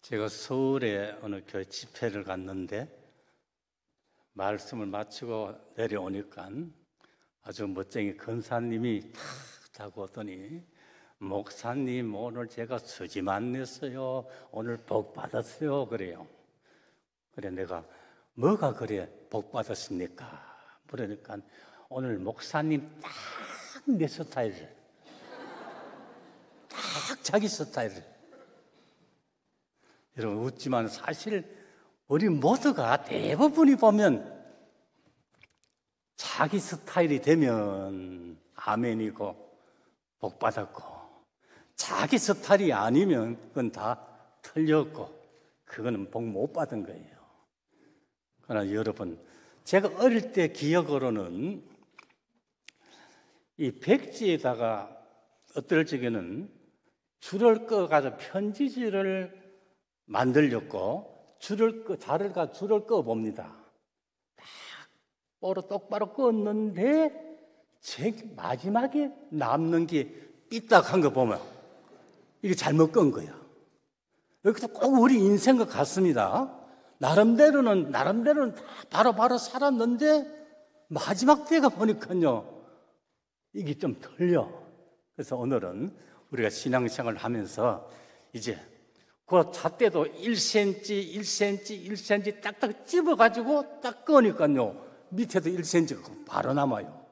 제가 서울에 어느 교회 집회를 갔는데 말씀을 마치고 내려오니까 아주 멋쟁이 권사님이 탁 하고 오더니 목사님 오늘 제가 수지만 냈어요. 오늘 복 받았어요. 그래요. 그래 내가 뭐가 그래 복 받았습니까? 그러니까 오늘 목사님 딱 내 스타일을 딱 자기 스타일을 여러분 웃지만 사실 우리 모두가 대부분이 보면 자기 스타일이 되면 아멘이고 복받았고 자기 스타일이 아니면 그건 다 틀렸고 그거는 복 못 받은 거예요. 그러나 여러분 제가 어릴 때 기억으로는 이 백지에다가 어떨 적에는 줄을 꺼가지고 편지지를 만들렸고 자를 꺼 봅니다. 딱 똑바로 껐는데 마지막에 남는 게 삐딱한 거 보면 이게 잘못 건 거야. 여기서 꼭 우리 인생과 같습니다. 나름대로는 다 바로 살았는데 마지막 때가 보니까요 이게 좀 틀려. 그래서 오늘은 우리가 신앙생활을 하면서 이제 그 잣대도 1cm 딱딱 집어가지고 딱 꺼니까요 밑에도 1cm가 바로 남아요.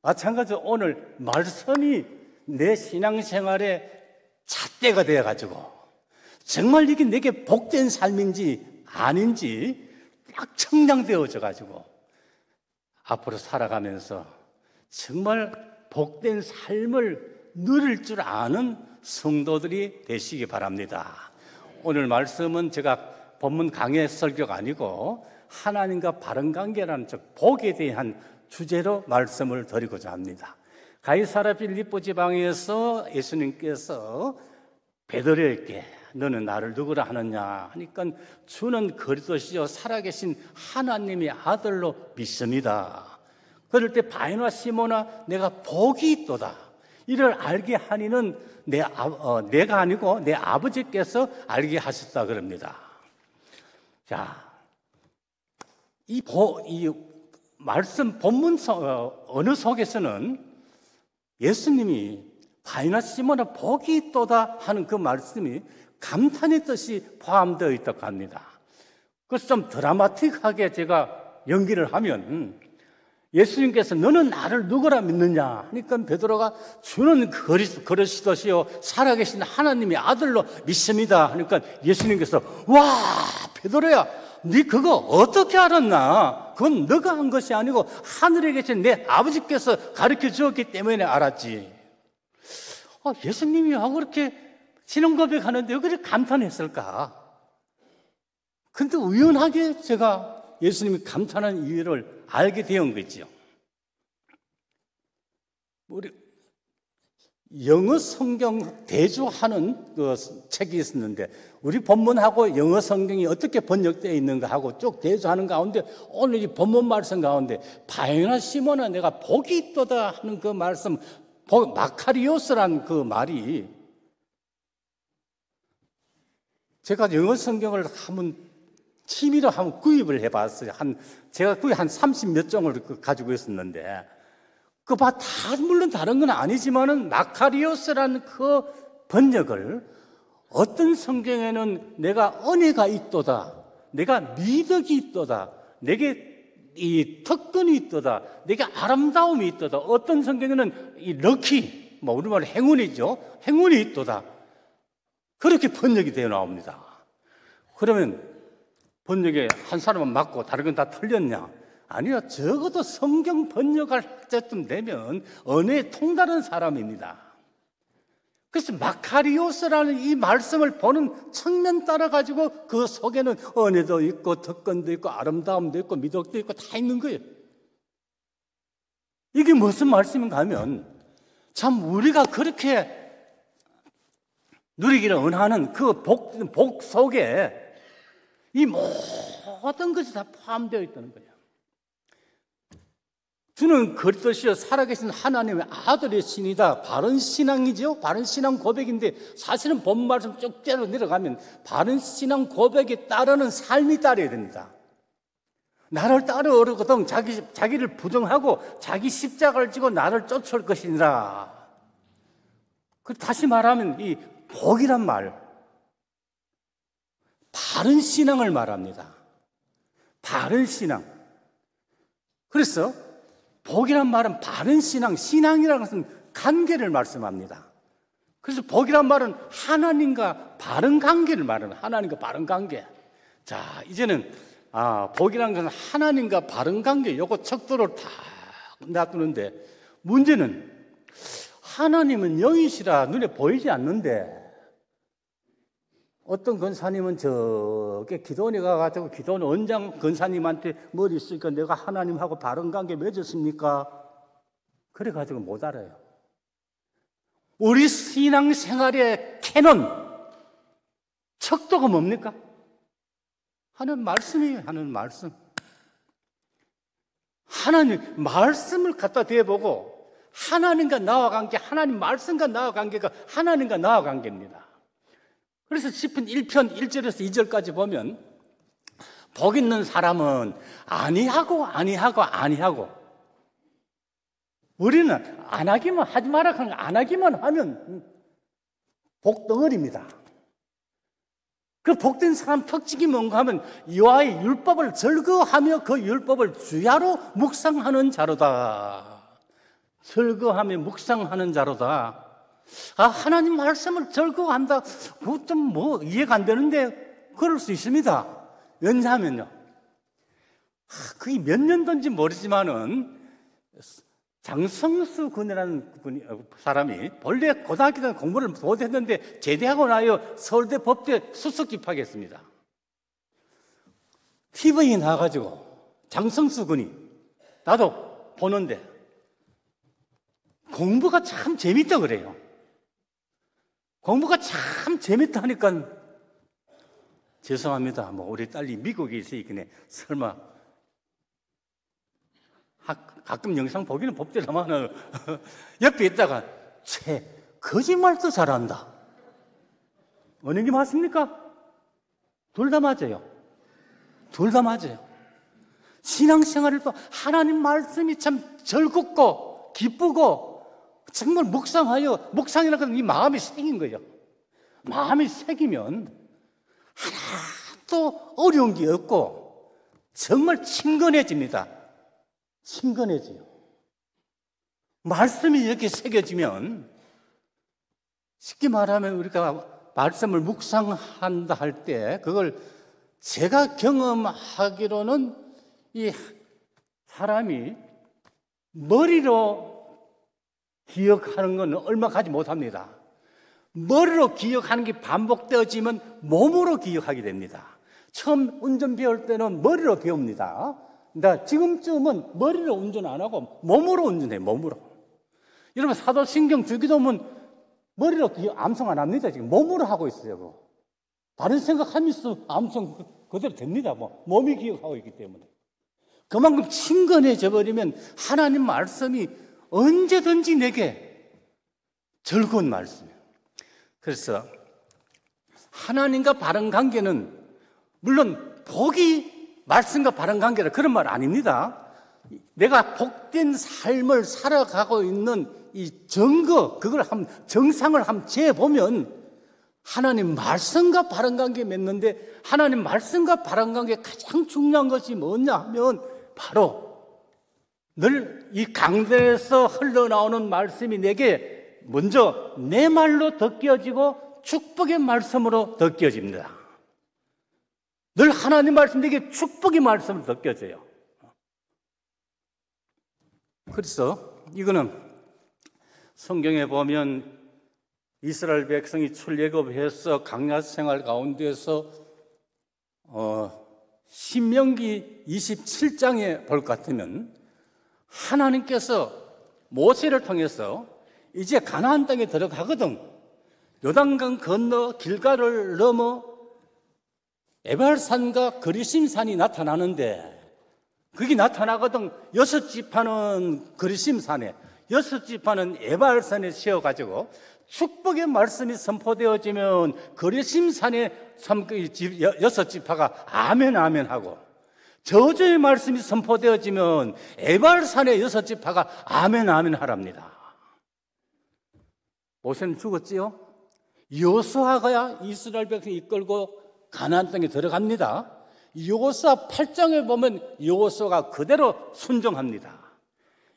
마찬가지로 오늘 말씀이 내 신앙생활의 잣대가 되어가지고 정말 이게 내게 복된 삶인지 아닌지 딱 청량되어져가지고 앞으로 살아가면서 정말 복된 삶을 누릴 줄 아는 성도들이 되시기 바랍니다. 오늘 말씀은 제가 본문 강해 설교가 아니고 하나님과 바른 관계라는 즉 복에 대한 주제로 말씀을 드리고자 합니다. 가이사랴 빌립보 지방에서 예수님께서 베드로에게 너는 나를 누구라 하느냐 하니까 주는 그리스도시요 살아계신 하나님의 아들로 믿습니다. 그럴 때 바요나 시몬아 내가 복이 있도다 이를 알게 하니는 내가 아니고 내 아버지께서 알게 하셨다 그럽니다. 자, 이 말씀 본문 어느 속에서는 예수님이 바요나 시몬아 복이 있도다 하는 그 말씀이 감탄의 뜻이 포함되어 있다고 합니다. 그래서 좀 드라마틱하게 제가 연기를 하면 예수님께서 너는 나를 누구라 믿느냐 하니까 베드로가 주는 그리스도시요 살아계신 하나님의 아들로 믿습니다 하니까 예수님께서 와 베드로야 네 그거 어떻게 알았나? 그건 너가 한 것이 아니고 하늘에 계신 내 아버지께서 가르쳐 주었기 때문에 알았지. 예수님이 왜 그렇게 신앙 고백하는데 왜 그렇게 감탄했을까? 근데 우연하게 제가 예수님이 감탄한 이유를 알게 되온 거죠. 우리 영어 성경 대조하는 그 책이 있었는데 우리 본문하고 영어 성경이 어떻게 번역되어 있는가 하고 쭉 대조하는 가운데 오늘 이 본문 말씀 가운데 바요나 시몬아 내가 복이 있도다 하는 그 말씀 마카리오스라는 그 말이 제가 영어 성경을 취미로 한번 구입을 해봤어요. 제가 거의 한 30몇 종을 가지고 있었는데, 다 물론 다른 건 아니지만은, 마카리오스라는 그 번역을 어떤 성경에는 내가 은혜가 있도다, 내가 미덕이 있도다, 내게 이 특권이 있도다, 내게 아름다움이 있도다, 어떤 성경에는 이 럭키, 우리말 행운이죠. 행운이 있도다. 그렇게 번역이 되어 나옵니다. 그러면, 번역에 한 사람은 맞고 다른 건 다 틀렸냐? 아니요. 적어도 성경 번역할 때쯤 되면 언어에 통달한 사람입니다. 그래서 마카리오스라는 이 말씀을 보는 측면 따라 가지고 그 속에는 은혜도 있고 특권도 있고 아름다움도 있고 미덕도 있고 다 있는 거예요. 이게 무슨 말씀인가 하면 참 우리가 그렇게 누리기를 원하는 그 복 속에 이 모든 것이 다 포함되어 있다는 거예요. 주는 그리스도시요 살아계신 하나님의 아들의 신이다. 바른 신앙이죠. 바른 신앙 고백인데 사실은 본 말씀 쭉 째려 내려가면 바른 신앙 고백에 따르는 삶이 따라야 됩니다. 나를 따르거든 자기를 부정하고 자기 십자가를 지고 나를 쫓을 것이니라. 다시 말하면 이 복이란 말, 바른 신앙을 말합니다. 바른 신앙. 그래서 복이란 말은 바른 신앙, 신앙이라는 것은 관계를 말씀합니다. 그래서 복이란 말은 하나님과 바른 관계를 말합니다. 하나님과 바른 관계. 자, 이제는 복이라는 것은 하나님과 바른 관계, 요거 척도를 다 놔두는데, 문제는 하나님은 영이시라 눈에 보이지 않는데, 어떤 권사님은 저게 기도원에 가가지고 기도원 원장 권사님한테 머리 쓰니까 내가 하나님하고 바른 관계 맺었습니까? 그래가지고 못 알아요. 우리 신앙생활의 캐논, 척도가 뭡니까? 하는 말씀이에요. 하는 말씀. 하나님 말씀을 갖다 대보고 하나님과 나와 관계, 하나님 말씀과 나와 관계가 하나님과 나와 관계입니다. 그래서 시편 1편 1절에서 2절까지 보면 복 있는 사람은 아니하고 우리는 안 하기만 하지 마라 하는 거 안 하기만 하면 복덩어리입니다. 그 복된 사람 특징이 뭔가 하면 여호와의 율법을 즐거워하며 그 율법을 주야로 묵상하는 자로다. 즐거워하며 묵상하는 자로다. 하나님 말씀을 즐거워한다. 그것 좀 이해가 안 되는데 그럴 수 있습니다. 왜냐하면요, 그게 몇 년도인지 모르지만은 장성수 군이라는 사람이 본래 고등학교 때 공부를 못했는데 제대하고 나요 서울대 법대 수석 입학했습니다. TV에 나와가지고 장성수 군이 나도 보는데 공부가 참 재밌다 그래요. 공부가 참 재밌다 하니까 죄송합니다. 우리 딸이 미국에 있으니까 설마 가끔 영상 보기는 법대로만 옆에 있다가 거짓말도 잘한다. 어느 게 맞습니까? 둘 다 맞아요. 둘 다 맞아요. 신앙생활을 또 하나님 말씀이 참 즐겁고 기쁘고 정말 묵상이라는 건 이 마음이 새긴 거예요. 마음이 새기면 하나도 어려운 게 없고 정말 친근해집니다. 친근해져요. 말씀이 이렇게 새겨지면 쉽게 말하면 우리가 말씀을 묵상한다 할 때 그걸 제가 경험하기로는 이 사람이 머리로 기억하는 건 얼마 가지 못합니다. 머리로 기억하는 게 반복되어지면 몸으로 기억하게 됩니다. 처음 운전 배울 때는 머리로 배웁니다. 근데 지금쯤은 머리로 운전 안 하고 몸으로 운전해요. 몸으로. 여러분 사도신경 주기도문 머리로 암송 안 합니다. 지금 몸으로 하고 있어요. 다른 생각하면서 암송 그대로 됩니다. 몸이 기억하고 있기 때문에. 그만큼 친근해져 버리면 하나님 말씀이 언제든지 내게 즐거운 말씀이에요. 그래서 하나님과 바른 관계는 물론 복이 말씀과 바른 관계라 그런 말 아닙니다. 내가 복된 삶을 살아가고 있는 이 증거, 그걸 정상을 한번 재보면 하나님 말씀과 바른 관계 맺는데 하나님 말씀과 바른 관계 가장 중요한 것이 뭐냐 하면 바로 늘 이 강단에서 흘러나오는 말씀이 내게 먼저 내 말로 덮여지고 축복의 말씀으로 덮여집니다. 늘 하나님 말씀 내게 축복의 말씀으로 덮여져요. 그래서 이거는 성경에 보면 이스라엘 백성이 출애굽해서 광야 생활 가운데서 신명기 27장에 볼 것 같으면 하나님께서 모세를 통해서 이제 가나안 땅에 들어가거든. 요단강 건너 길가를 넘어 에발산과 그리심산이 나타나는데 그게 나타나거든. 6지파는 거리심산에, 6지파는 에발산에 세워가지고 축복의 말씀이 선포되어지면 거리심산에 6지파가 아멘 아멘 하고, 저주의 말씀이 선포되어지면 에발산의 6지파가 아멘 아멘 하랍니다. 모세는 죽었지요? 여호수아가 이스라엘 백성 이끌고 가나안 땅에 들어갑니다. 여호수아 8장에 보면 여호수아가 그대로 순종합니다.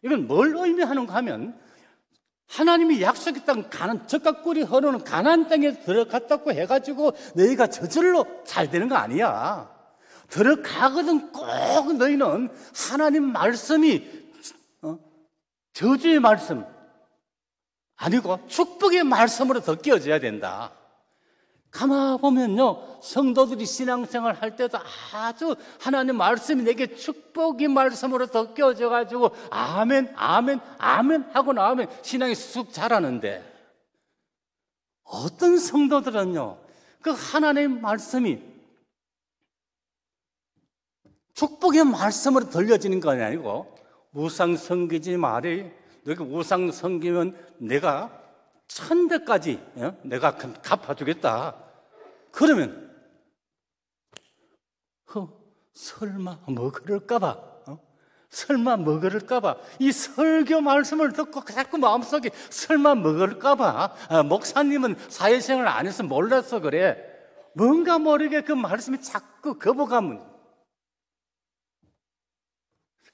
이건 뭘 의미하는가 하면, 하나님이 약속의 땅 젖과 꿀이 흐르는 가나안 땅에 들어갔다고 해가지고 너희가 저절로 잘 되는 거 아니야. 들어가거든 꼭 너희는 하나님 말씀이 저주의 말씀 아니고 축복의 말씀으로 더 끼워져야 된다. 가만 보면요, 성도들이 신앙생활 할 때도 아주 하나님 말씀이 내게 축복의 말씀으로 더 끼워져 가지고 아멘 아멘 아멘 하고 나오면 신앙이 쑥 자라는데, 어떤 성도들은요, 그 하나님 말씀이 축복의 말씀으로 들려지는 건 아니고, 우상 섬기지 말이, 너희가 우상 섬기면 내가 천대까지 내가 갚아주겠다. 그러면 설마 뭐 그럴까봐, 설마 뭐 그럴까봐, 이 설교 말씀을 듣고 자꾸 마음속에 설마 뭐 그럴까봐, 목사님은 사회생활 안 해서 몰라서 그래, 뭔가 모르게 그 말씀이 자꾸 거부감은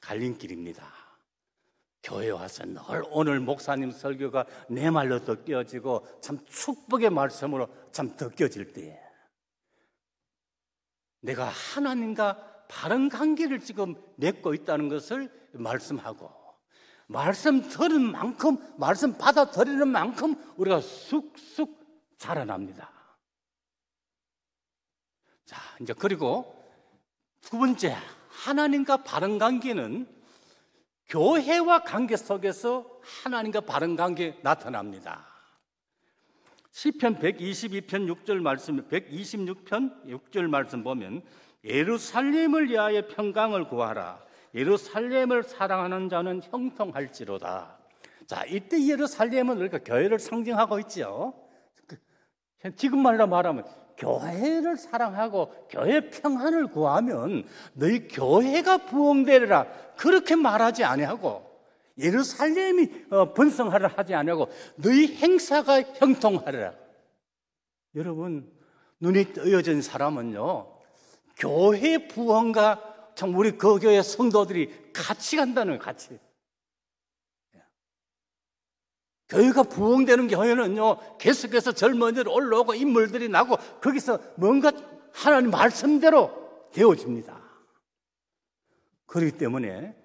갈림길입니다. 교회 와서 늘 오늘 목사님 설교가 내 말로 더 끼어지고 참 축복의 말씀으로 참 더 끼어질 때에 내가 하나님과 바른 관계를 지금 맺고 있다는 것을 말씀하고, 말씀 들은 만큼, 말씀 받아들이는 만큼 우리가 쑥쑥 자라납니다. 자, 이제 그리고 두 번째, 하나님과 바른 관계는 교회와 관계 속에서 하나님과 바른 관계 나타납니다. 시편 122편 6절 말씀, 126편 6절 말씀 보면, 예루살렘을 위하여 평강을 구하라. 예루살렘을 사랑하는 자는 형통할지로다. 자, 이때 예루살렘은 우리가 교회를 상징하고 있죠. 지금 말하면 교회를 사랑하고 교회 평안을 구하면 너희 교회가 부흥되리라, 그렇게 말하지 아니하고, 예루살렘이 번성하라 하지 아니하고 너희 행사가 형통하리라. 여러분, 눈이 뜨여진 사람은요, 교회 부흥과 참 우리 그 교회 성도들이 같이 간다는 거예요. 같이. 교회가 부흥되는 교회는요, 계속해서 젊은이들 올라오고 인물들이 나고 거기서 뭔가 하나님 말씀대로 되어집니다. 그렇기 때문에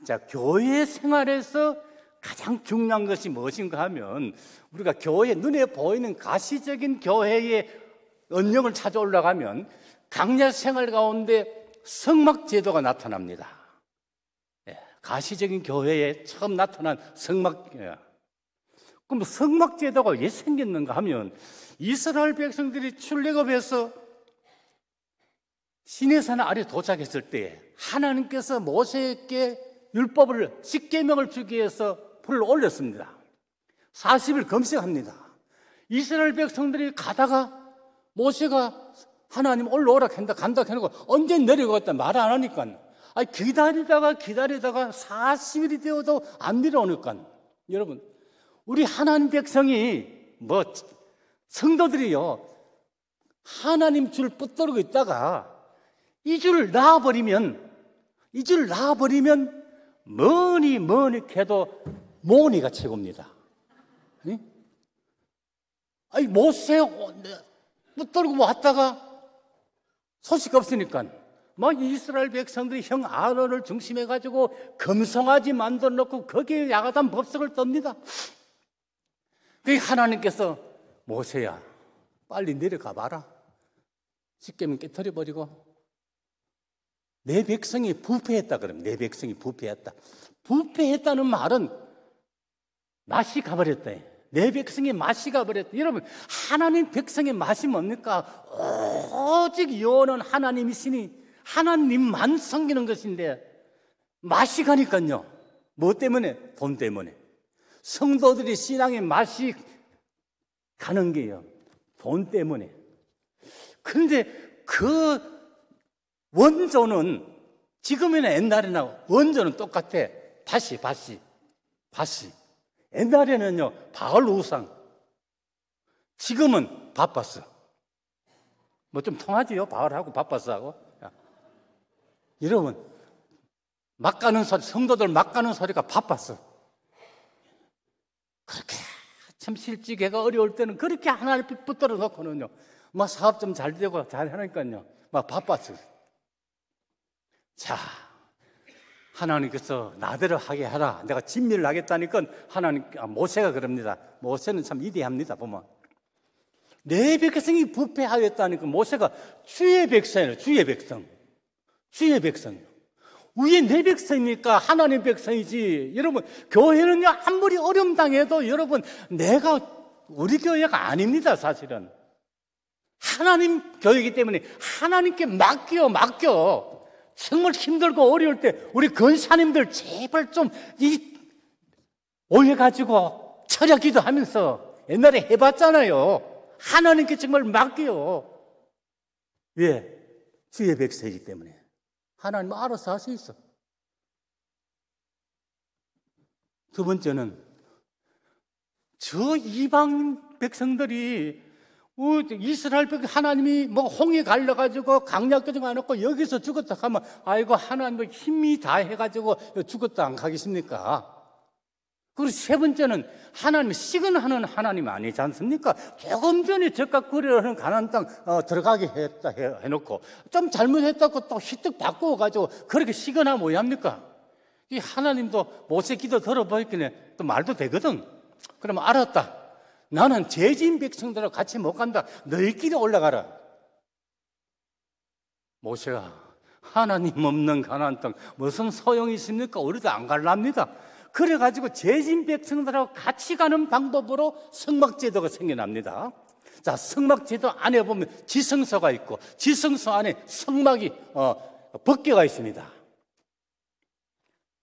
자, 교회 생활에서 가장 중요한 것이 무엇인가 하면, 우리가 교회, 눈에 보이는 가시적인 교회의 언령을 찾아 올라가면 강야 생활 가운데 성막 제도가 나타납니다. 가시적인 교회에 처음 나타난 성막. 그럼 성막 제도가 왜 생겼는가 하면, 이스라엘 백성들이 출애굽해서 시내산 아래 도착했을 때 하나님께서 모세에게 율법을, 십계명을 주기 위해서 불을 올렸습니다. 40일 금식합니다. 이스라엘 백성들이 가다가 모세가 하나님 올라오라 간다 해놓고 언제 내려가겠다 말 안 하니까, 기다리다가 40일이 되어도 안 내려오니까, 여러분, 우리 하나님 백성이 성도들이요, 하나님 줄 붙들고 있다가 이 줄 놔버리면 뭐니 캐도 모니가 최고입니다. 모세 붙들고 왔다가 소식 없으니까 이스라엘 백성들이 형 아론을 중심해가지고 금송아지 만들어 놓고 거기에 야가단 법석을 떱니다. 그게 하나님께서 모세야, 빨리 내려가 봐라. 십계명 깨트려 버리고. 내 백성이 부패했다 그러면, 내 백성이 부패했다. 부패했다는 말은 맛이 가버렸다. 내 백성의 맛이 가버렸다. 여러분, 하나님 백성의 맛이 뭡니까? 오직 영원한 하나님이시니 하나님만 섬기는 것인데 맛이 가니까요. 뭐 때문에? 돈 때문에. 성도들이 신앙의 맛이 가는 게요. 돈 때문에. 그런데 그 원조는 지금이나 옛날이나 원조는 똑같아. 밭이. 옛날에는요, 바알 우상. 지금은 바빠서. 뭐 좀 통하지요? 바알하고 바빠서하고. 여러분, 막 가는 소리, 성도들 막 가는 소리가 바빴어. 그렇게 참 실직해가 어려울 때는 그렇게 하나를 붙들어 놓고는요, 뭐 사업 좀 잘 되고 잘 하니까요, 막 바빴어. 자, 하나님께서 나대로 하게 하라. 내가 진미를 하겠다니까 모세가 그럽니다. 모세는 참 위대합니다, 보면. 내 백성이 부패하였다니까 모세가 주의 백성이에요, 주의 백성. 위에 내 백성이니까 하나님 백성이지. 여러분, 교회는요, 아무리 어려움 당해도 여러분, 우리 교회가 아닙니다, 사실은. 하나님 교회이기 때문에 하나님께 맡겨. 정말 힘들고 어려울 때 우리 권사님들 제발 좀 오해가지고 철야 기도하면서 옛날에 해봤잖아요. 하나님께 정말 맡겨요. 왜? 주의 백성이기 때문에. 하나님 알아서 할 수 있어. 두 번째는 저 이방 백성들이 이스라엘 백성 하나님이 뭐 홍해 갈려가지고 강약까지 안 왔고 여기서 죽었다 하면 아이고 하나님 힘이 다 해가지고 죽었다 안 가겠습니까? 그리고 세 번째는 하나님이 시근하는 하나님 아니지 않습니까? 조금 전에 적각 거리를 가나안 땅 들어가게 했다 해놓고 좀 잘못했다고 또 희뜩 바꾸어가지고 그렇게 시근하면 뭐 합니까? 이 하나님도 모세 기도 들어보니까 또 말도 되거든. 그러면 알았다. 나는 죄진 백성들하고 같이 못 간다. 너희끼리 올라가라. 모세가 하나님 없는 가나안 땅 무슨 소용이 있습니까? 우리도 안 갈랍니다. 그래가지고 죄진 백성들하고 같이 가는 방법으로 성막제도가 생겨납니다. 자, 성막제도 안에 보면 지성소가 있고 지성소 안에 성막이 법궤가 있습니다.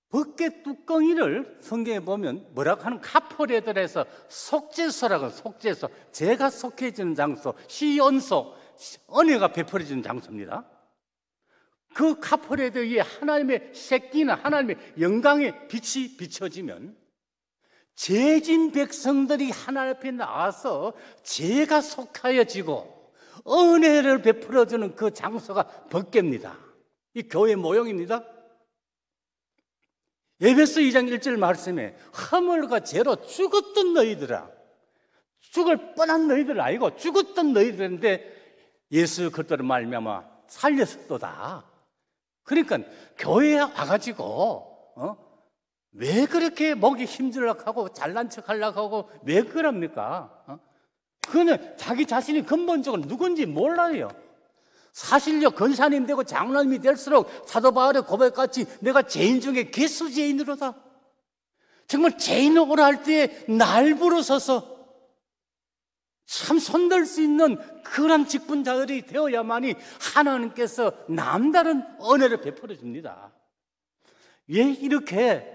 법궤 뚜껑이를 성경에 보면 뭐라고 하는 카포레들에서 속죄소라고 속죄소, 죄가 속해지는 장소, 시온소, 은혜가 베풀어지는 장소입니다. 그 카포레드 위에 하나님의 색기나 하나님의 영광의 빛이 비춰지면 죄진 백성들이 하나님 앞에 나와서 죄가 속하여지고 은혜를 베풀어주는 그 장소가 법궤입니다. 이 교회 모형입니다. 에베소 2장 1절 말씀에 허물과 죄로 죽었던 너희들아, 죽을 뻔한 너희들 아니고 죽었던 너희들인데 예수 그리스도로 말미암아 살렸었도다. 그러니까 교회에 와가지고 왜 그렇게 목이 힘들려고 하고 잘난 척 하려고 하고 왜 그럽니까? 그거는 자기 자신이 근본적으로 누군지 몰라요. 사실요, 권사님 되고 장로님이 될수록 사도 바울의 고백같이 내가 죄인 중에 개수죄인으로다. 정말 죄인으로 오라 할 때에 날 부르셔서 참 손들 수 있는 그런 직분자들이 되어야만이 하나님께서 남다른 은혜를 베풀어 줍니다. 왜 이렇게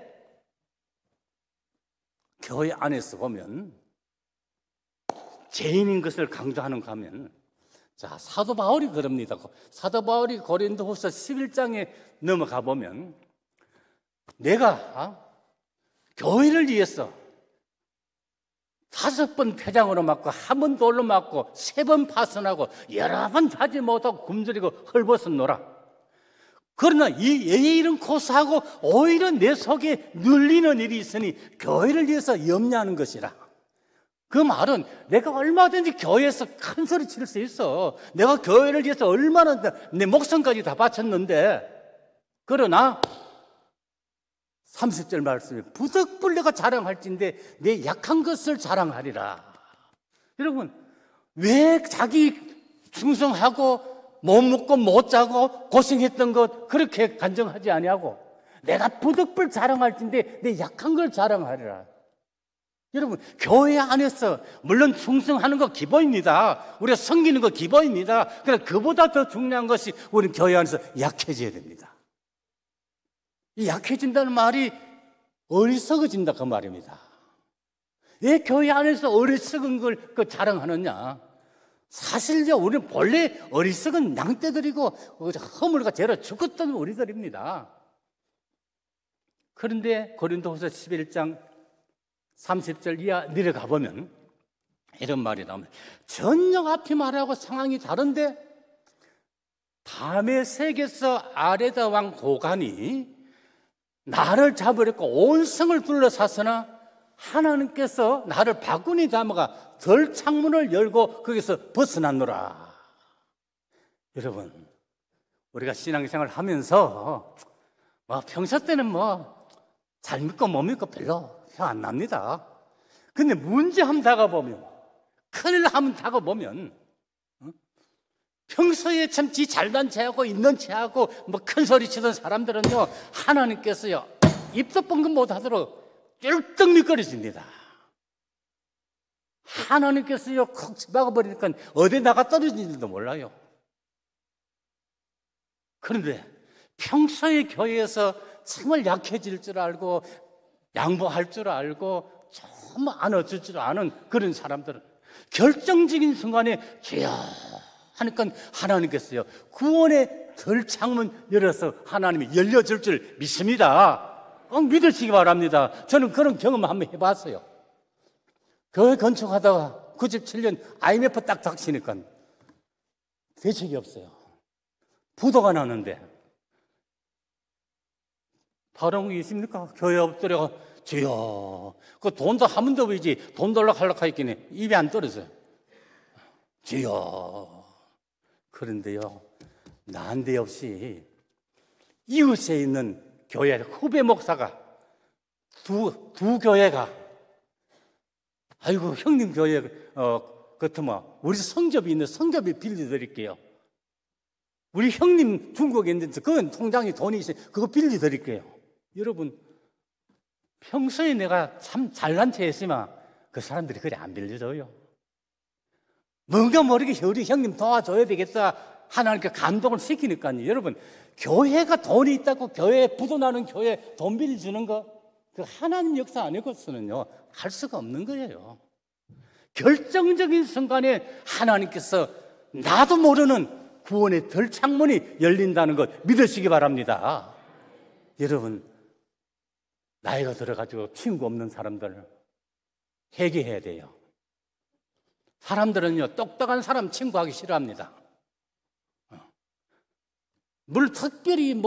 교회 안에서 보면 죄인인 것을 강조하는가 하면, 자, 사도 바울이 그럽니다. 사도 바울이 고린도후서 11장에 넘어가 보면 내가 교회를 위해서 5번 폐장으로 맞고 1번 돌로 맞고 3번 파선하고 여러 번 자지 못하고 굶주리고 헐벗었노라. 그러나 이 일은 고사하고 오히려 내 속에 눌리는 일이 있으니 교회를 위해서 염려하는 것이라. 그 말은 내가 얼마든지 교회에서 큰 소리 칠 수 있어. 내가 교회를 위해서 얼마나 내 목숨까지 다 바쳤는데, 그러나 30절 말씀에 부득불 내가 자랑할진데 내 약한 것을 자랑하리라. 여러분, 왜 자기 충성하고 못 먹고 못 자고 고생했던 것 그렇게 간증하지 아니하고 내가 부득불 자랑할진데 내 약한 걸 자랑하리라. 여러분, 교회 안에서 물론 충성하는 거 기본입니다. 우리가 섬기는 거 기본입니다. 그러나 그보다 더 중요한 것이 우리는 교회 안에서 약해져야 됩니다. 이 약해진다는 말이 어리석어진다 그 말입니다. 왜 교회 안에서 어리석은 걸 자랑하느냐? 사실요, 우리는 본래 어리석은 양떼들이고 허물과 죄로 죽었던 우리들입니다. 그런데 고린도후서 11장 30절 이하 내려가 보면 이런 말이 나옵니다. 전혀 앞이 말하고 상황이 다른데 담의 색에서 아레다 왕 고간이 나를 잡으려고 온 성을 둘러쌌으나 하나님께서 나를 바구니 담아가 덜 창문을 열고 거기서 벗어났노라. 여러분, 우리가 신앙생활을 하면서 평소 때는 잘 믿고 못 믿고 별로 표 안 납니다. 근데 문제 한번 다가보면, 큰일 한번 다가보면, 평소에 참 지 잘난 체하고 있는 체하고 큰 소리 치던 사람들은요, 하나님께서요, 입도 뻥긋 못하도록 쫄떡 미끄러집니다. 하나님께서요, 콕 막아버리니까 어디 나가 떨어지는지도 몰라요. 그런데 평소에 교회에서 정말 약해질 줄 알고 양보할 줄 알고 정말 안아줄 줄 아는 그런 사람들은 결정적인 순간에 주여 하니까 하나님께서요, 구원의 덜창문 열어서 하나님이 열려줄 줄 믿습니다. 꼭 믿으시기 바랍니다. 저는 그런 경험 한번 해봤어요. 교회 건축하다가 97년 IMF 딱 닥치니까 대책이 없어요. 부도가 나는데 다른 게 있습니까? 교회 엎드려 주여, 그 돈도 한 번 더 보이지 돈 달라고 하려고 했더니 입이 안 떨어져요. 주여. 그런데요, 난데없이 이웃에 있는 교회 후배 목사가 두 교회가 아이고 형님 교회 같으면 우리 성접이 있는 성접이 빌려드릴게요. 우리 형님 중국에 있는데 그건 통장에 돈이 있어요. 그거 빌려드릴게요. 여러분, 평소에 내가 참 잘난 체 했으면 그 사람들이 그래 안 빌려줘요. 뭔가 모르게 우리 형님 도와줘야 되겠다 하나님께 감동을 시키니까요. 여러분, 교회가 돈이 있다고 교회에 부도나는 교회에 돈 빌려주는 거, 그 하나님 역사 아니고서는요 할 수가 없는 거예요. 결정적인 순간에 하나님께서 나도 모르는 구원의 덜창문이 열린다는 것 믿으시기 바랍니다. 여러분, 나이가 들어가지고 친구 없는 사람들 회개해야 돼요. 사람들은요, 똑똑한 사람 친구하기 싫어합니다. 물 특별히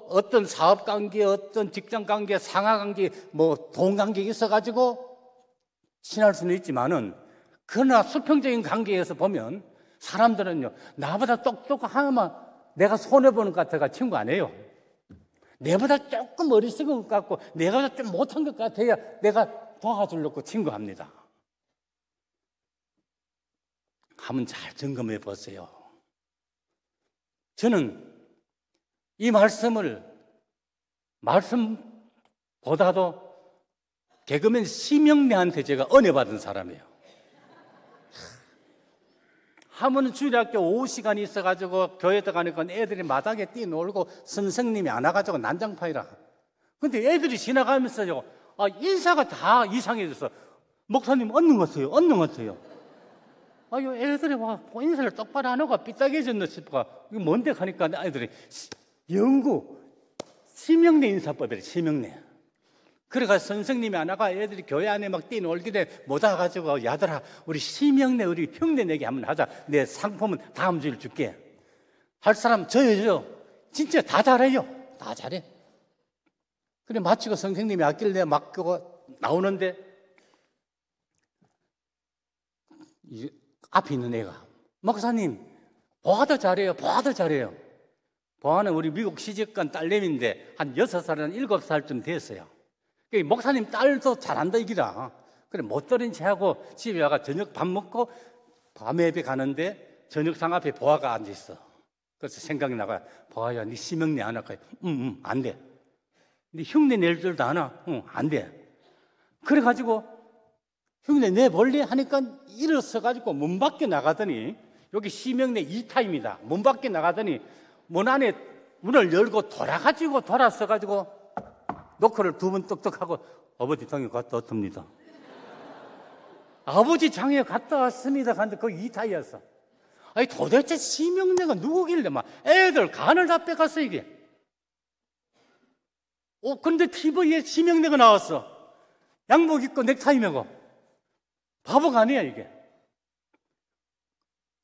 어떤 사업 관계, 어떤 직장 관계, 상하 관계, 돈 관계 있어가지고 친할 수는 있지만은, 그러나 수평적인 관계에서 보면 사람들은요, 나보다 똑똑하면 내가 손해보는 것 같아가 친구 안 해요. 내보다 조금 어리석은 것 같고 내가 좀 못한 것 같아야 내가 도와주려고 친구합니다. 한번 잘 점검해 보세요. 저는 이 말씀보다도 개그맨 심영래한테 제가 은혜 받은 사람이에요. 하면 주일학교 오후 시간이 있어가지고 교회 들어가니까 애들이 마당에 뛰놀고 선생님이 안 와가지고 난장판이라. 근데 애들이 지나가면서요, 인사가 다 이상해져서 목사님 언능하세요, 언능하세요. 아유, 애들이 인사를 똑바로 안 하고 삐딱해졌나 싶어가 이거 뭔데 하니까 아이들이 영구 심영래 인사법이래, 심영래. 그래가지고 선생님이 안 와가 애들이 교회 안에 막 뛰놀기래 못 와가지고 야들아 우리 심영래 우리 흉내 내기 한번 하자. 내 상품은 다음 주일 줄게. 할 사람 저요. 진짜 다 잘해요. 다 잘해. 그래 마치고 선생님이 아낄래 맡기고 나오는데 앞에 있는 애가 목사님 보아도 잘해요. 보아도 잘해요. 보아는 우리 미국 시집간 딸내미인데 한 6살이나 7살쯤 됐어요. 목사님 딸도 잘한다 이기라. 그래 못 들은 채하고 집에 와가 저녁 밥 먹고 밤에 예배 가는데 저녁상 앞에 보아가 앉아있어. 그래서 생각이 나가. 보아야 네 심형래 안 할까? 안 돼. 네 흉내 낼 줄도 아나? 안 돼. 그래가지고 흉내 내볼래? 하니까 일어서가지고 문 밖에 나가더니, 여기 시명내 2타입니다. 문 밖에 나가더니 문 안에 문을 열고 돌아서가지고 노크를 2번 똑똑하고 아버지 장에 갔다 왔습니다. 아버지 장에 갔다 왔습니다. 근데 거기 2타였어. 아니 도대체 시명내가 누구길래 막 애들 간을 다 빼갔어 이게. 근데 TV에 시명내가 나왔어. 양복 입고 넥타이 매고. 바보가 아니야 이게.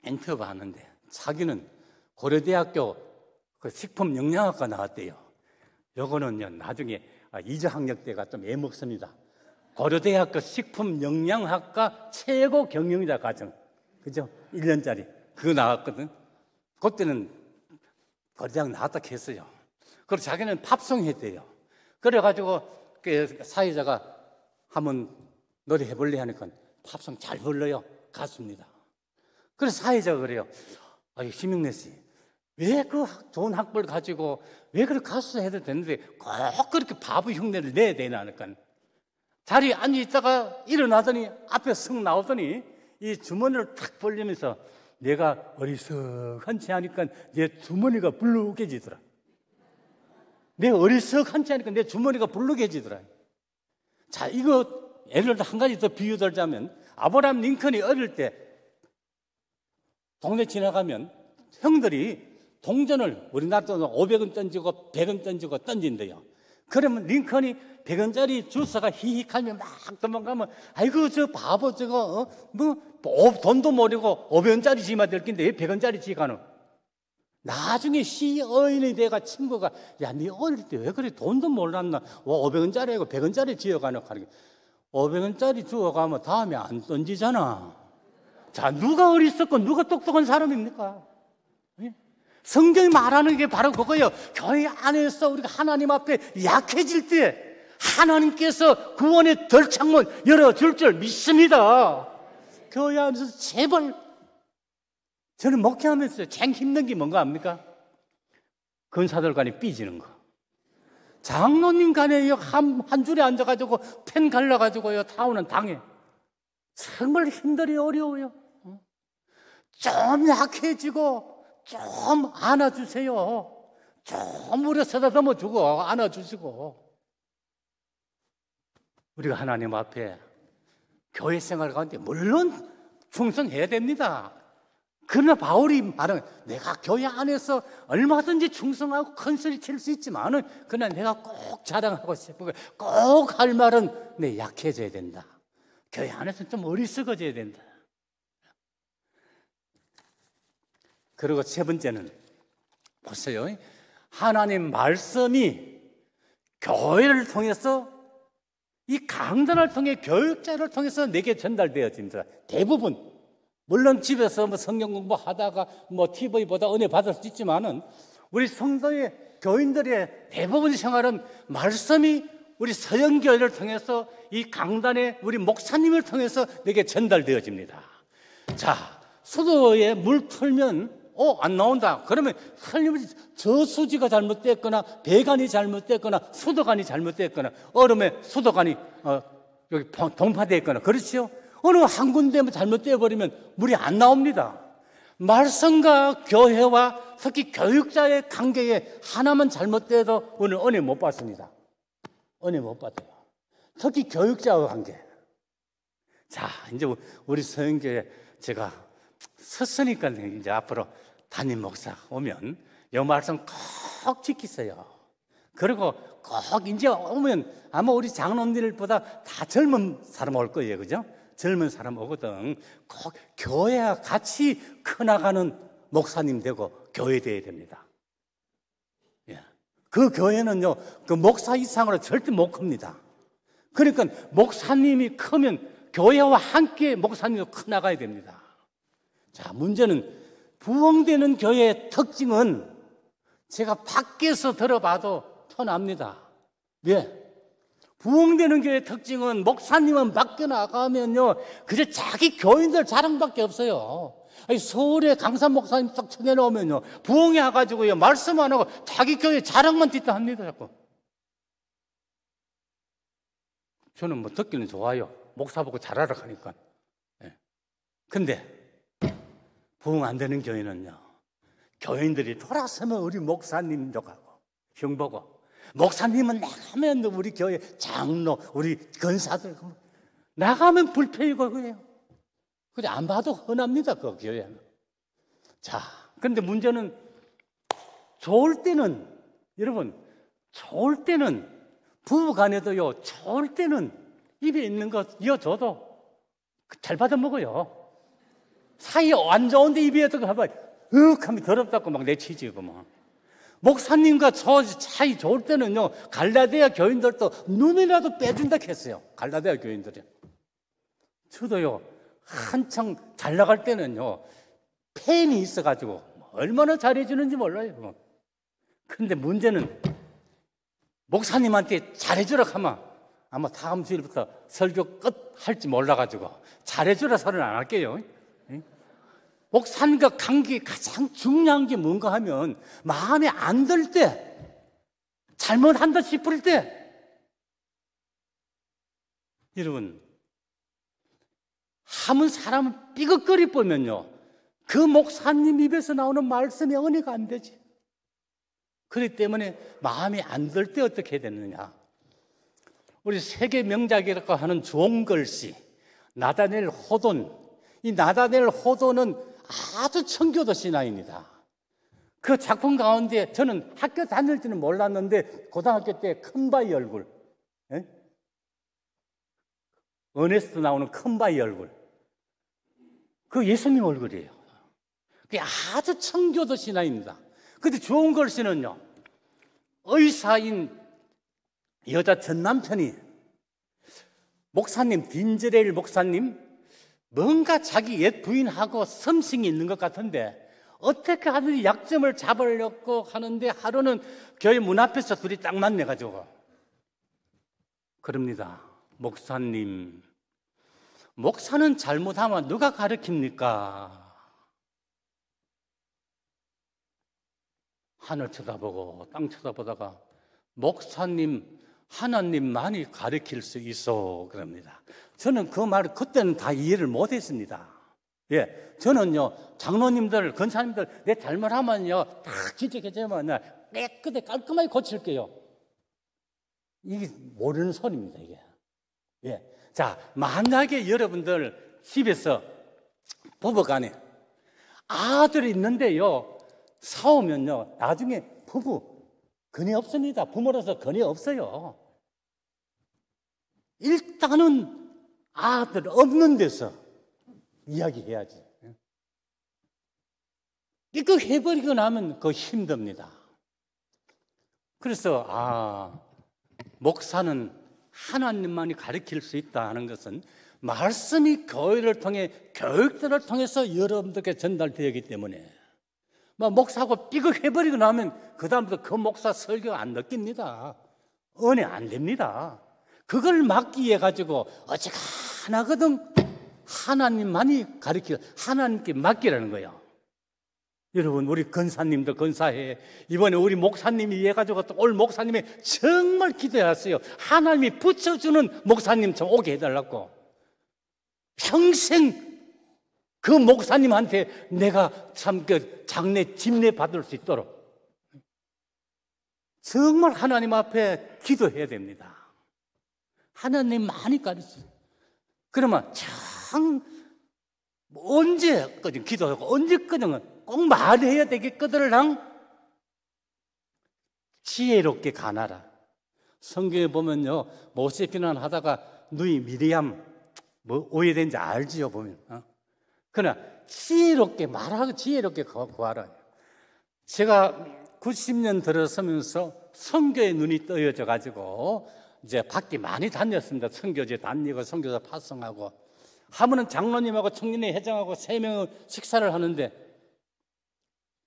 인터뷰 하는데 자기는 고려대학교 그 식품영양학과 나왔대요. 요거는요 나중에 2차 학력 때가 좀 애먹습니다. 고려대학교 식품영양학과 최고 경영자 과정, 그죠? 1년짜리 그거 나왔거든. 그때는 고려대학 나왔다 했어요. 그리고 자기는 팝송 했대요. 그래가지고 그 사회자가 한번 노래 해볼래 하니까 팝송 잘 불러요. 가수입니다. 그래서 사회자가 그래요. 심영래 씨, 왜 그 좋은 학벌 가지고 왜 그렇게 가수 해도 되는데 꼭 그렇게 바보 흉내를 내야 되나 하니까 자리에 앉아 있다가 일어나더니 앞에 쓱 나오더니 이 주머니를 탁 벌리면서 내가 어리석한 채 하니까 내 주머니가 불룩해지더라. 내 어리석한 채 하니까 내 주머니가 불룩해지더라. 자, 이거 예를 들어 한 가지 더 비유 들자면 아브라함 링컨이 어릴 때 동네 지나가면 형들이 동전을 우리나라 돈은 500원 던지고 100원 던지고 던진대요. 그러면 링컨이 100원짜리 주사가 히히하면 막 도망가면 아이고 저 바보 저거 돈도 모르고 500원짜리 지마 될 낀데 왜 100원짜리 지가노? 나중에 시어인이 돼가 친구가 야 네 어릴 때 왜 그래 돈도 몰랐나? 500원짜리하고 100원짜리 지어가노? 500원짜리 주워가면 다음에 안 던지잖아. 자, 누가 어리석고 누가 똑똑한 사람입니까? 성경이 말하는 게 바로 그거예요. 교회 안에서 우리가 하나님 앞에 약해질 때 하나님께서 구원의 덜창문 열어줄 줄 믿습니다. 교회 안에서 제발, 저는 목회하면서 제일 힘든 게 뭔가 압니까? 권사들 간에 삐지는 거. 장로님 간에 한 줄에 앉아가지고 펜 갈라가지고요 타오는 당해. 정말 힘들이 어려워요. 좀 약해지고 좀 안아주세요. 좀 우려 쓰다듬어 주고 안아주시고. 우리가 하나님 앞에 교회 생활 가운데 물론 충성해야 됩니다. 그러나 바울이 말하는 내가 교회 안에서 얼마든지 충성하고 큰 소리 칠 수 있지만은 그러나 내가 꼭 자랑하고 싶고 꼭 할 말은 내 약해져야 된다. 교회 안에서 좀 어리석어져야 된다. 그리고 세 번째는 보세요. 하나님 말씀이 교회를 통해서 이 강단을 통해 교육자를 통해서 내게 전달되어집니다. 대부분 물론 집에서 성경 공부하다가 TV 보다 은혜 받을 수 있지만은 우리 성도의 교인들의 대부분 생활은 말씀이 우리 서영교회를 통해서 이 강단에 우리 목사님을 통해서 내게 전달되어집니다. 자, 수도에 물 틀면 안 나온다. 그러면 틀림없이 저수지가 잘못됐거나 배관이 잘못됐거나 수도관이 잘못됐거나 얼음에 수도관이 여기 동파되어 있거나 그렇죠? 어느 한 군데만 잘못되어 버리면 물이 안 나옵니다. 말씀과 교회와 특히 교육자의 관계에 하나만 잘못돼도 오늘 은혜 못 받습니다. 은혜 못 받아요. 특히 교육자와 관계. 자, 이제 우리 서영교회 제가 섰으니까 이제 앞으로 담임 목사 오면 이 말씀 꼭 지키세요. 그리고 꼭 이제 오면 아마 우리 장로님들보다 다 젊은 사람 올 거예요. 그죠? 젊은 사람 오거든. 꼭 교회와 같이 커나가는 목사님 되고 교회 되어야 됩니다. 예. 그 교회는요, 그 목사 이상으로 절대 못 큽니다. 그러니까 목사님이 크면 교회와 함께 목사님도 커나가야 됩니다. 자, 문제는 부흥되는 교회의 특징은 제가 밖에서 들어봐도 터납니다. 왜? 부흥되는 교회의 특징은 목사님은 밖에 나가면요, 그저 자기 교인들 자랑밖에 없어요. 아니, 서울에 강산 목사님 딱 청해놓으면요, 부흥해 와가지고요, 말씀 안 하고 자기 교회 자랑만 듣다 합니다, 자꾸. 저는 듣기는 좋아요. 목사 보고 잘하라 하니까. 예. 근데 부흥 안 되는 교회는요, 교인들이 돌아서면 우리 목사님도 가고 형 보고, 목사님은 나가면 우리 교회 장로, 우리 권사들 나가면 불평이고 그래요. 그래 안 봐도 흔합니다, 그 교회는. 자, 그런데 문제는 좋을 때는, 여러분, 좋을 때는 부부간에도요, 좋을 때는 입에 있는 거 이어줘도 잘 받아 먹어요. 사이 안 좋은데 입에 있는 거 하면 하면 더럽다고 막 내치지. 뭐. 목사님과 저 사이 좋을 때는요, 갈라디아 교인들도 눈이라도 빼준다 했어요. 갈라디아 교인들이. 저도요, 한창 잘 나갈 때는요, 팬이 있어가지고 얼마나 잘해주는지 몰라요. 그런데 문제는 목사님한테 잘해주라 하면 아마 다음 주일부터 설교 끝 할지 몰라가지고 잘해주라 소리는 안 할게요. 목사님과 관계 가장 중요한 게 뭔가 하면 마음에 안 들 때, 잘못한다 싶을 때, 여러분, 한번 사람은 삐걱거리 보면요, 그 목사님 입에서 나오는 말씀이 은혜가 안 되지. 그렇기 때문에 마음이 안 들 때 어떻게 해야 되느냐. 우리 세계 명작이라고 하는 주홍글씨 나다넬 호돈, 이 나다넬 호돈은 아주 청교도 신화입니다. 그 작품 가운데 저는 학교 다닐 때는 몰랐는데 고등학교 때 큰바위 얼굴, 어네스트 나오는 큰바위 얼굴, 그 예수님 얼굴이에요. 그게 아주 청교도 신화입니다. 근데 주홍글씨는요, 의사인 여자 전 남편이 목사님, 딘즈레일 목사님, 뭔가 자기 옛 부인하고 썸씽이 있는 것 같은데 어떻게 하든지 약점을 잡으려고 하는데 하루는 교회 문 앞에서 둘이 딱 만나가지고 그럽니다. 목사님, 목사는 잘못하면 누가 가르칩니까? 하늘 쳐다보고 땅 쳐다보다가 목사님, 하나님만이 가르칠 수 있어 그럽니다. 저는 그 말을 그때는 다 이해를 못했습니다. 예, 저는요, 장로님들, 권사님들 내 잘못하면요 다 지적해주면 깨끗하게 깔끔하게 고칠게요. 이게 모르는 소리입니다, 이게. 예, 자, 만약에 여러분들 집에서 부부간에 아들이 있는데요, 싸우면요, 나중에 부부 근이 없습니다. 부모로서 근이 없어요. 일단은 아들 없는 데서 이야기해야지. 이거 해버리고 나면 그거 힘듭니다. 그래서 목사는 하나님만이 가르칠 수 있다 하는 것은 말씀이 교회를 통해 교육들을 통해서 여러분들께 전달되기 때문에 목사하고 삐걱해버리고 나면 그 다음부터 그 목사 설교 안 느낍니다. 은혜 안 됩니다. 그걸 막기 위해 가지고 어지간하거든 하나님만이 가르쳐 하나님께 맡기라는 거예요. 여러분, 우리 권사님들 권사회 이번에 우리 목사님이 이해 가지고 또 올 목사님이 정말 기도했어요. 하나님이 붙여주는 목사님 좀 오게 해달라고. 평생 그 목사님한테 내가 참 그 장례 집례 받을 수 있도록 정말 하나님 앞에 기도해야 됩니다. 하나님 많이 가르쳐요. 그러면 참 언제까지 기도하고 언제까지 꼭 말해야 되겠거들랑 지혜롭게 가나라. 성경에 보면요, 모세 비난하다가 너희 미리암 뭐 오해된지 알지요 보면. 그러나 지혜롭게 말하고 지혜롭게 구하라. 제가 90년 들어서면서 선교의 눈이 떠여져 가지고 이제 밖에 많이 다녔습니다. 선교제 다니고 선교사 파송하고 하면은 장로님하고 청년회 회장하고 3명 식사를 하는데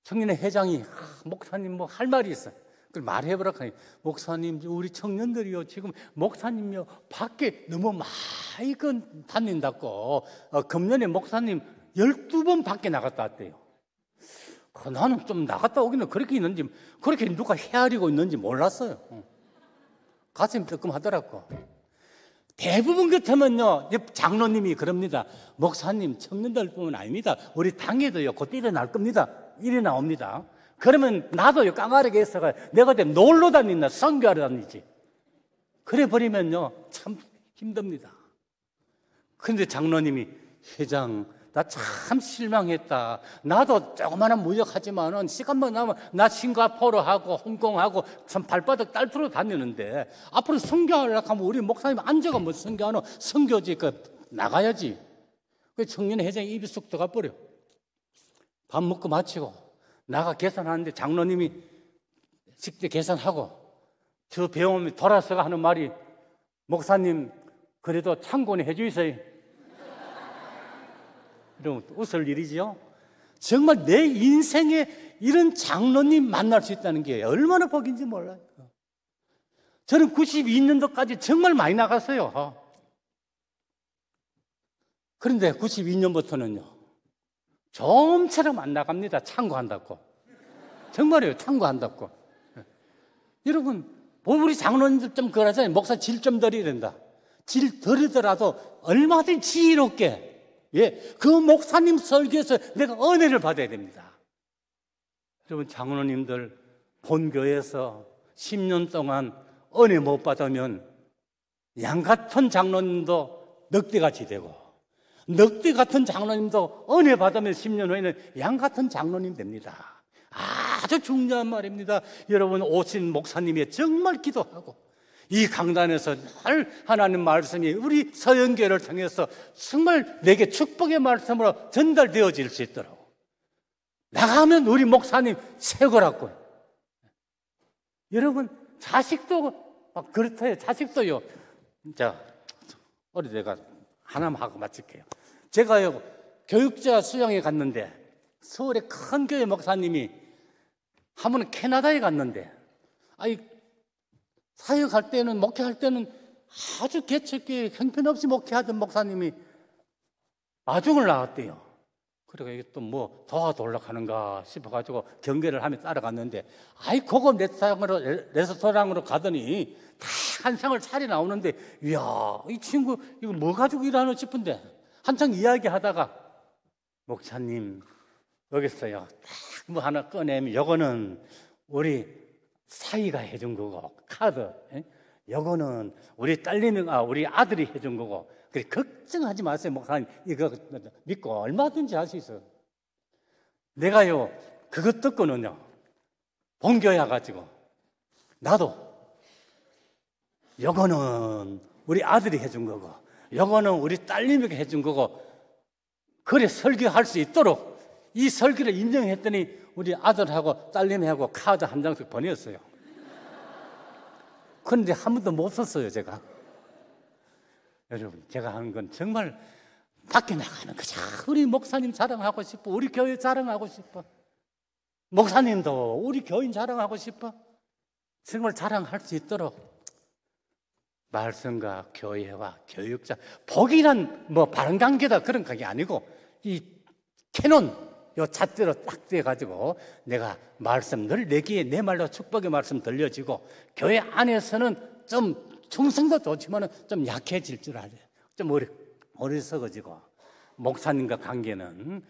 청년회 회장이 목사님 뭐 할 말이 있어. 그걸 말해보라 하니 목사님 우리 청년들이요 지금 목사님요 밖에 너무 많이 다닌다고 금년에 목사님 12번 밖에 나갔다 왔대요. 나는 좀 나갔다 오기는 그렇게 있는지 그렇게 누가 헤아리고 있는지 몰랐어요. 가슴이 뜨끔하더라고. 대부분 같으면요, 장로님이 그럽니다. 목사님, 청년들뿐만 아닙니다. 우리 당에도요, 곧 일어날 겁니다. 일이 나옵니다. 그러면 나도요, 깡아리게 있어가 내가 놀러 다닌다, 선교하러 다니지. 그래 버리면요, 참 힘듭니다. 그런데 장로님이, 회장, 나 참 실망했다. 나도 조그마한 무역하지만은 시간만 나면 나 싱가포르 하고 홍콩하고 참 발바닥 딸투로 다니는데 앞으로 선교하려고 하면 우리 목사님 앉아가 뭐 선교하노? 선교지 나가야지. 그 청년 회장이 입이 쑥 들어가 버려. 밥 먹고 마치고 나가 계산하는데 장로님이 식대 계산하고 저 배움이 돌아서가 하는 말이, 목사님 그래도 참고는 해주세요. 이러면 웃을 일이지요. 정말 내 인생에 이런 장로님 만날 수 있다는 게 얼마나 복인지 몰라요. 저는 92년도까지 정말 많이 나갔어요. 그런데 92년부터는요, 좀처럼 안 나갑니다. 참고한다고. 정말이에요. 참고한다고. 여러분, 우리 장로님들 좀 그러잖아요. 목사 질 좀 덜어야 된다. 질 덜이더라도 얼마든지 지혜롭게, 그 목사님 설교에서 내가 은혜를 받아야 됩니다. 여러분, 장로님들 본교에서 10년 동안 은혜 못 받으면 양 같은 장로님도 늑대같이 되고, 늑대 같은 장로님도 은혜 받으면 10년 후에는 양 같은 장로님 됩니다. 아주 중요한 말입니다. 여러분, 오신 목사님이 정말 기도하고 이 강단에서 늘 하나님 말씀이 우리 서영교회를 통해서 정말 내게 축복의 말씀으로 전달되어질 수 있도록 나가면 우리 목사님 최고라고. 여러분, 자식도 막 그렇다요. 자식도요. 자, 어디 내가 하나만 하고 마칠게요. 제가요, 교육자 수양에 갔는데 서울의 큰 교회 목사님이 한 번은 캐나다에 갔는데, 사역할 때는, 목회할 때는 아주 개척교회 형편없이 목회하던 목사님이 아중을 나왔대요. 그래서 이게 또 뭐 도와달라고 하는가 싶어가지고 경계를 하며 따라갔는데, 고급 레스토랑으로 가더니 다 한상을 차려 나오는데, 이야, 이 친구 이거 뭐 가지고 일하나 싶은데 한창 이야기하다가, 목사님 여기서요 딱 뭐 하나 꺼내면 요거는 우리 사위가 해준 거고, 카드, 요거는 우리 딸내미, 우리 아들이 해준 거고, 그래 걱정하지 마세요 목사님, 이거 믿고 얼마든지 할 수 있어요. 내가요 그것 듣고는요 본교회 가지고 나도 요거는 우리 아들이 해준 거고, 요거는 우리 딸내미가 해준 거고, 그래 설교할 수 있도록 이 설교를 인정했더니 우리 아들하고 딸내미하고 카드 한 장씩 보냈어요. 그런데 한 번도 못 썼어요, 제가. 여러분, 제가 하는 건 정말 밖에 나가는 거죠. 우리 목사님 자랑하고 싶어. 우리 교회 자랑하고 싶어. 목사님도 우리 교인 자랑하고 싶어. 정말 자랑할 수 있도록 말씀과 교회와 교육자, 복이란 뭐 바른 관계다 그런 게 아니고, 이 캐논 요 잣대로 딱 돼가지고 내가 말씀 늘 내 귀에 내 말로 축복의 말씀 들려지고, 교회 안에서는 좀 충성도 좋지만은 좀 약해질 줄 알아요. 좀 어리석어지고, 목사님과 관계는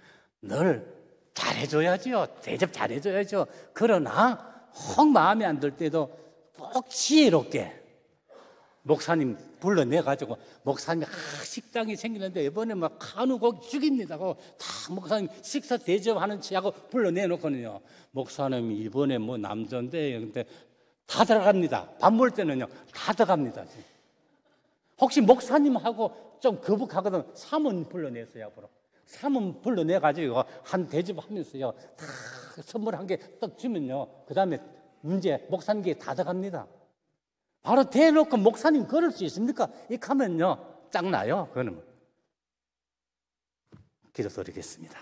늘 잘해줘야죠. 대접 잘해줘야죠. 그러나 혹 마음에 안 들 때도 꼭 지혜롭게 목사님 불러내가지고, 목사님이 식당이 생기는데 이번에 막 한우 고기 죽입니다 하고 다 목사님 식사 대접하는 치하고 불러내놓거든요. 목사님 이번에 뭐 남자인데, 근데 다 들어갑니다. 밥 먹을 때는요 다 들어갑니다. 혹시 목사님하고 좀 거북하거든 사모님 불러내세요. 앞으로 사모님 불러내가지고 한 대접하면서요 다 선물 한 개 딱 주면요, 그 다음에 문제 목사님께 다 들어갑니다. 바로 대놓고 목사님 그럴 수 있습니까? 이 하면요 짱나요. 그거는. 기도드리겠습니다.